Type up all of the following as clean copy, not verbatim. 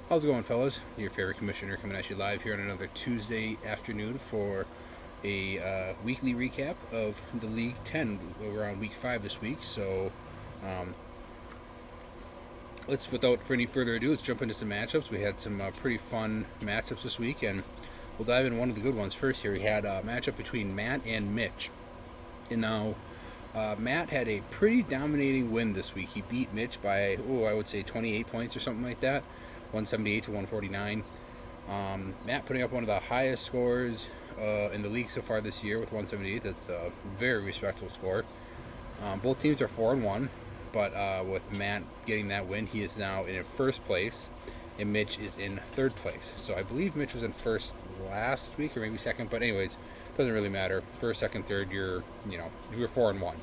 How's it going, fellas? Your favorite commissioner coming at you live here on another Tuesday afternoon for a weekly recap of the League 10. We're on week 5 this week, so um, without for any further ado, let's jump into some matchups. We had some pretty fun matchups this week, and we'll dive in one of the good ones first here. We had a matchup between Matt and Mitch. And now, Matt had a pretty dominating win this week. He beat Mitch by, I would say 28 points or something like that, 178 to 149. Matt putting up one of the highest scores in the league so far this year with 178. That's a very respectable score. Both teams are 4-1, but with Matt getting that win, he is now in first place, and Mitch is in third place. So I believe Mitch was in first last week or maybe second, but anyways, doesn't really matter. First, second, third, you're 4-1.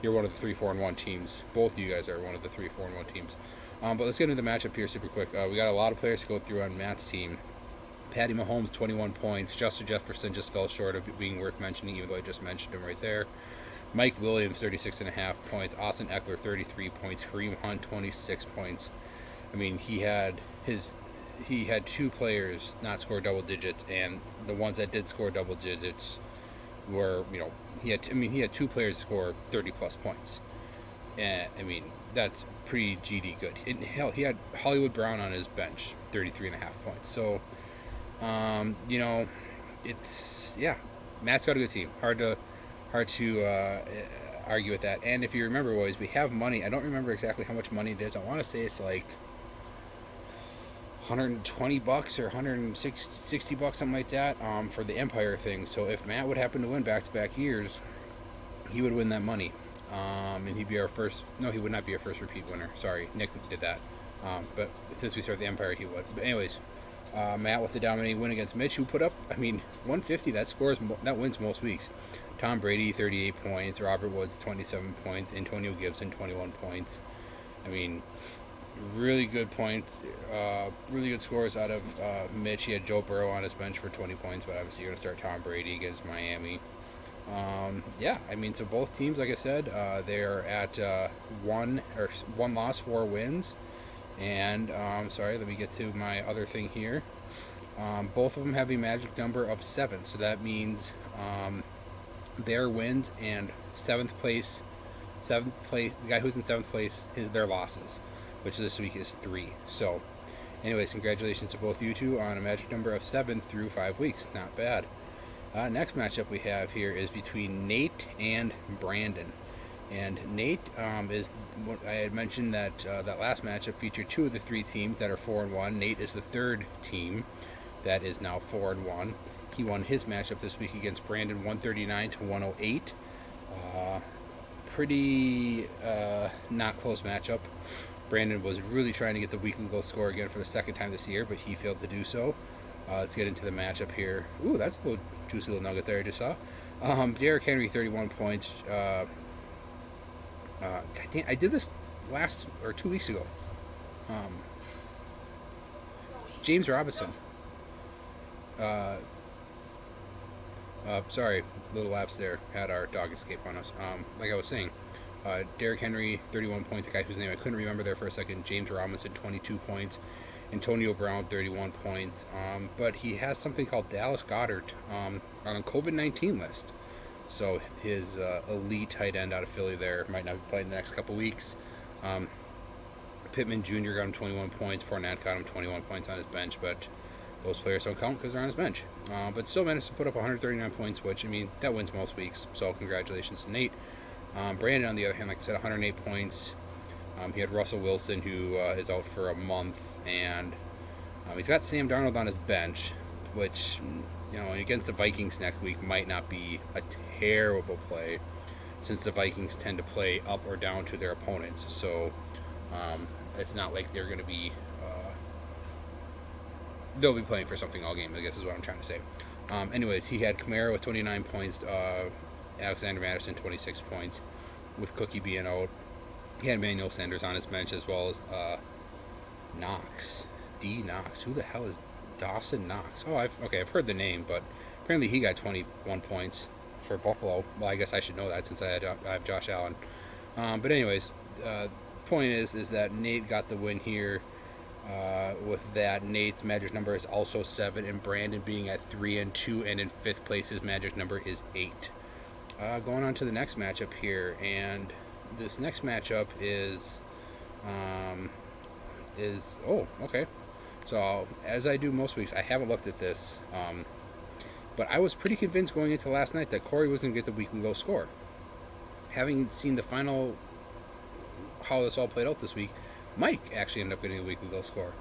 You're one of the 3-4-1 teams. Both of you guys are one of the 3-4-1 teams. But let's get into the matchup here super quick. We got a lot of players to go through on Matt's team. Patty Mahomes, 21 points. Justin Jefferson just fell short of being worth mentioning, even though I just mentioned him right there. Mike Williams, 36.5 points. Austin Eckler, 33 points. Kareem Hunt, 26 points. I mean, he had two players not score double digits, and the ones that did score double digits were, he had two players score 30 plus points. And I mean, that's pretty GD good. And hell, he had Hollywood Brown on his bench, 33.5 points. So, Matt's got a good team. Hard to argue with that. And if you remember, boys, we have money. I don't remember exactly how much money it is. I want to say it's like $120 or 160 bucks, something like that, for the Empire thing. So if Matt would happen to win back-to-back years, he would win that money. And he'd be our first. No, he would not be our first repeat winner. Sorry, Nick did that. But since we started the Empire, he would. But anyways, Matt with the dominating win against Mitch, who put up, 150. That wins most weeks. Tom Brady, 38 points. Robert Woods, 27 points. Antonio Gibson, 21 points. Really good points. Really good scores out of Mitch. He had Joe Burrow on his bench for 20 points, but obviously you're going to start Tom Brady against Miami. So both teams, like I said, they're at one loss, 4 wins. And let me get to my other thing here. Both of them have a magic number of 7, so that means their wins and seventh place, the guy who's in 7th place, their losses, which this week is 3. So, anyways, congratulations to both you two on a magic number of 7 through 5 weeks. Not bad. Next matchup we have here is between Nate and Brandon. And Nate is what I had mentioned that that last matchup featured 2 of the 3 teams that are 4-1. Nate is the 3rd team that is now 4-1. He won his matchup this week against Brandon, 139 to 108. Pretty not close matchup. Brandon was really trying to get the weekly low score again for the 2nd time this year, but he failed to do so. Let's get into the matchup here. Ooh, that's a little juicy little nugget there I just saw. Derrick Henry, 31 points. I did this 2 weeks ago. James Robinson. Sorry, little lapse there. Had our dog escape on us. Like I was saying, Derrick Henry, 31 points. A guy whose name I couldn't remember there for a second. James Robinson, 22 points. Antonio Brown, 31 points. But he has something called Dallas Goedert on a COVID-19 list. So his elite tight end out of Philly there might not be playing the next couple weeks. Pittman Jr. got him 21 points. Fournette got him 21 points on his bench, but those players don't count because they're on his bench. But still managed to put up 139 points, which, that wins most weeks. So congratulations to Nate. Brandon, on the other hand, like I said, 108 points. He had Russell Wilson, who is out for a month, and he's got Sam Darnold on his bench, which, against the Vikings next week might not be a terrible play, since the Vikings tend to play up or down to their opponents. So it's not like they're going to be they'll be playing for something all game, I guess is what I'm trying to say. Anyways, he had Kamara with 29 points, Alexander Madison 26 points, with Cookie being out. He had Emmanuel Sanders on his bench, as well as Knox. D. Knox. Who the hell is Dawson Knox? Oh, I've heard the name, but apparently he got 21 points for Buffalo. Well, I guess I should know that since I have Josh Allen. But anyways, point is that Nate got the win here. With that, Nate's magic number is also 7, and Brandon being at 3-2, and in 5th place, his magic number is 8. Going on to the next matchup here, and this next matchup is oh, okay. So as I do most weeks, I haven't looked at this, but I was pretty convinced going into last night that Corey was going to get the weekly low score. Having seen the final, how this all played out this week, Mike actually ended up getting a weekly low score.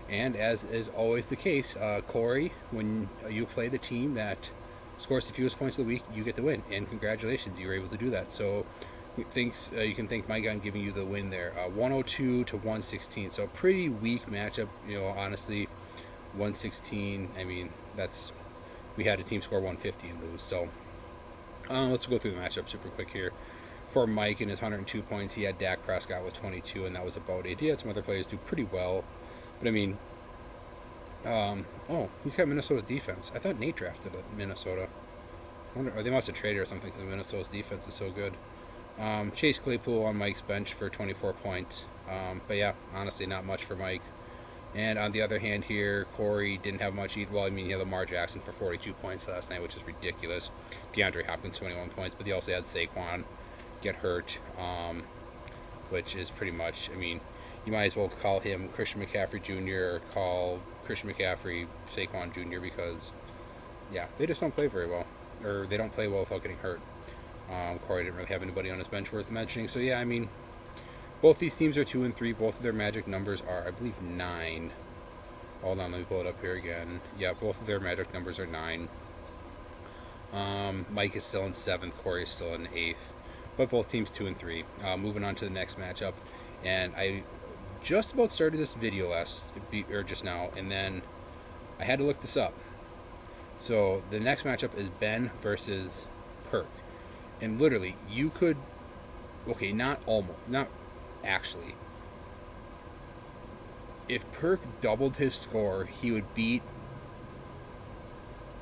And as is always the case, Corey, when you play the team that scores the fewest points of the week, you get the win. And congratulations, you were able to do that. So thanks, you can thank Mike on giving you the win there. 102 to 116. So pretty weak matchup, honestly. 116, I mean, we had a team score 150 and lose. So let's go through the matchup super quick here. For Mike and his 102 points, he had Dak Prescott with 22, and that was about it. He had some other players do pretty well. But I mean, he's got Minnesota's defense. I thought Nate drafted Minnesota. Or they must have traded or something because Minnesota's defense is so good. Chase Claypool on Mike's bench for 24 points. But yeah, honestly, not much for Mike. And on the other hand here, Corey didn't have much either. Well, I mean, he had Lamar Jackson for 42 points last night, which is ridiculous. DeAndre Hopkins, 21 points. But he also had Saquon get hurt, which is pretty much, I mean, you might as well call him Christian McCaffrey Jr. or call Christian McCaffrey Saquon Jr. because, yeah, they just don't play very well. Or they don't play well without getting hurt. Corey didn't really have anybody on his bench worth mentioning. So, yeah, I mean, both these teams are 2-3. Both of their magic numbers are, I believe, 9. Hold on, let me pull it up here again. Yeah, both of their magic numbers are 9. Mike is still in 7th. Corey is still in 8th. But both teams 2-3. Moving on to the next matchup. And I just about started this video just now, and then I had to look this up. So the next matchup is Ben versus Perk. And literally, you could, okay, not actually. If Perk doubled his score, he would beat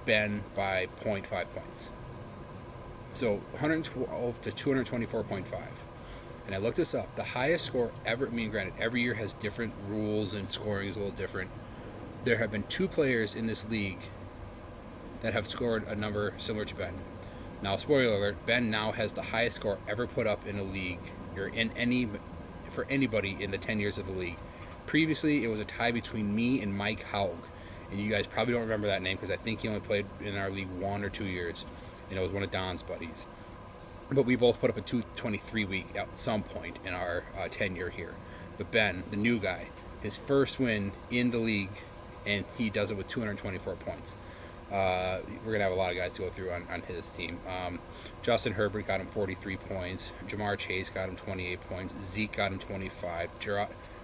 Ben by 0.5 points. So 112 to 224.5. And I looked this up. The highest score ever, I mean, granted, every year has different rules and scoring is a little different. There have been 2 players in this league that have scored a number similar to Ben. Now, spoiler alert, Ben now has the highest score ever put up in a league, or for anybody in the 10 years of the league. Previously, it was a tie between me and Mike Haug. And you guys probably don't remember that name because I think he only played in our league 1 or 2 years. And it was one of Don's buddies. But we both put up a 223 week at some point in our tenure here. But Ben, the new guy, his first win in the league, and he does it with 224 points. We're going to have a lot of guys to go through on his team. Justin Herbert got him 43 points. Jamar Chase got him 28 points. Zeke got him 25.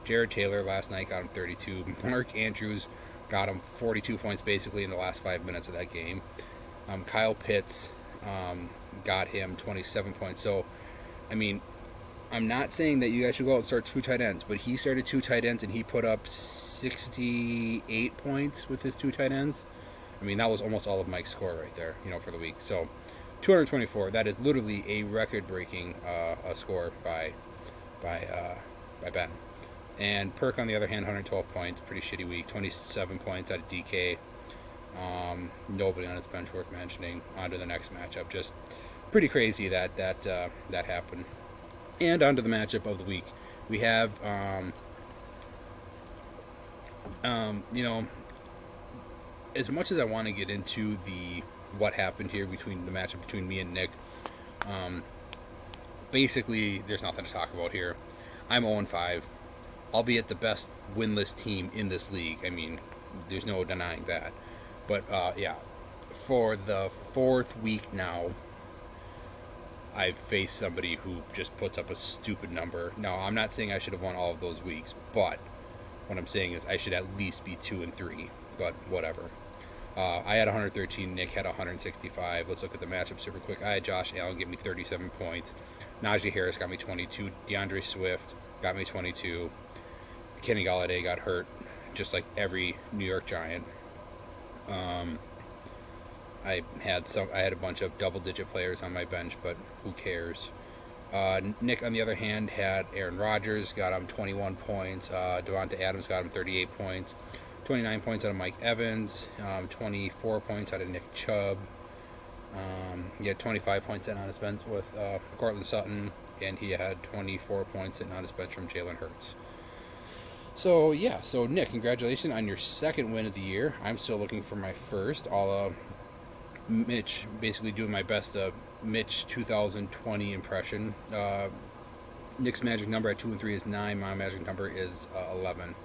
Jared Taylor last night got him 32. Mark Andrews got him 42 points basically in the last 5 minutes of that game. Kyle Pitts got him 27 points. So, I mean, I'm not saying that you guys should go out and start 2 tight ends, but he started 2 tight ends and he put up 68 points with his 2 tight ends. I mean, that was almost all of Mike's score right there, for the week. So, 224. That is literally a record-breaking score by Ben. And Perk, on the other hand, 112 points. Pretty shitty week. 27 points out of DK. Nobody on his bench worth mentioning. On to the next matchup. Just pretty crazy that happened. And on to the matchup of the week. We have, as much as I want to get into what happened here between the matchup between me and Nick, basically there's nothing to talk about here. I'm 0-5, albeit the best winless team in this league. I mean, there's no denying that. But yeah, for the 4th week now, I've faced somebody who just puts up a stupid number. Now, I'm not saying I should have won all of those weeks, but what I'm saying is I should at least be 2-3. But whatever. I had 113. Nick had 165. Let's look at the matchup super quick. I had Josh Allen give me 37 points. Najee Harris got me 22. DeAndre Swift got me 22. Kenny Golladay got hurt, just like every New York Giant. I had a bunch of double-digit players on my bench, but who cares? Nick, on the other hand, had Aaron Rodgers, got him 21 points. Devonta Adams got him 38 points. 29 points out of Mike Evans. 24 points out of Nick Chubb. He had 25 points sitting on his bench with Cortland Sutton. And he had 24 points sitting on his bench from Jalen Hurts. So, yeah. So, Nick, congratulations on your second win of the year. I'm still looking for my first. I'll Mitch, basically doing my best Mitch 2020 impression. Nick's magic number at 2 and 3 is 9. My magic number is 11.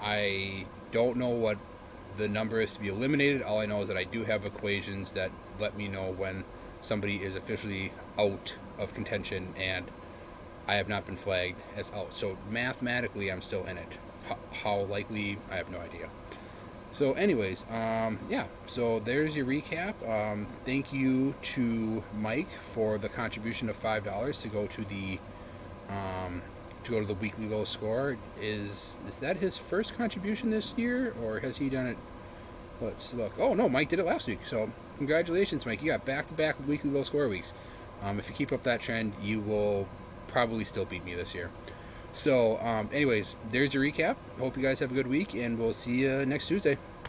I don't know what the number is to be eliminated. All I know is that I do have equations that let me know when somebody is officially out of contention, and I have not been flagged as out. So mathematically, I'm still in it. How likely, I have no idea. So anyways, yeah, so there's your recap. Thank you to Mike for the contribution of $5 to go to the weekly low score. Is that his first contribution this year, or has he done it? Let's look. Oh no, Mike did it last week. So congratulations, Mike. You got back-to-back weekly low score weeks. If you keep up that trend, you will probably still beat me this year. So anyways, there's your recap. Hope you guys have a good week, and we'll see you next Tuesday.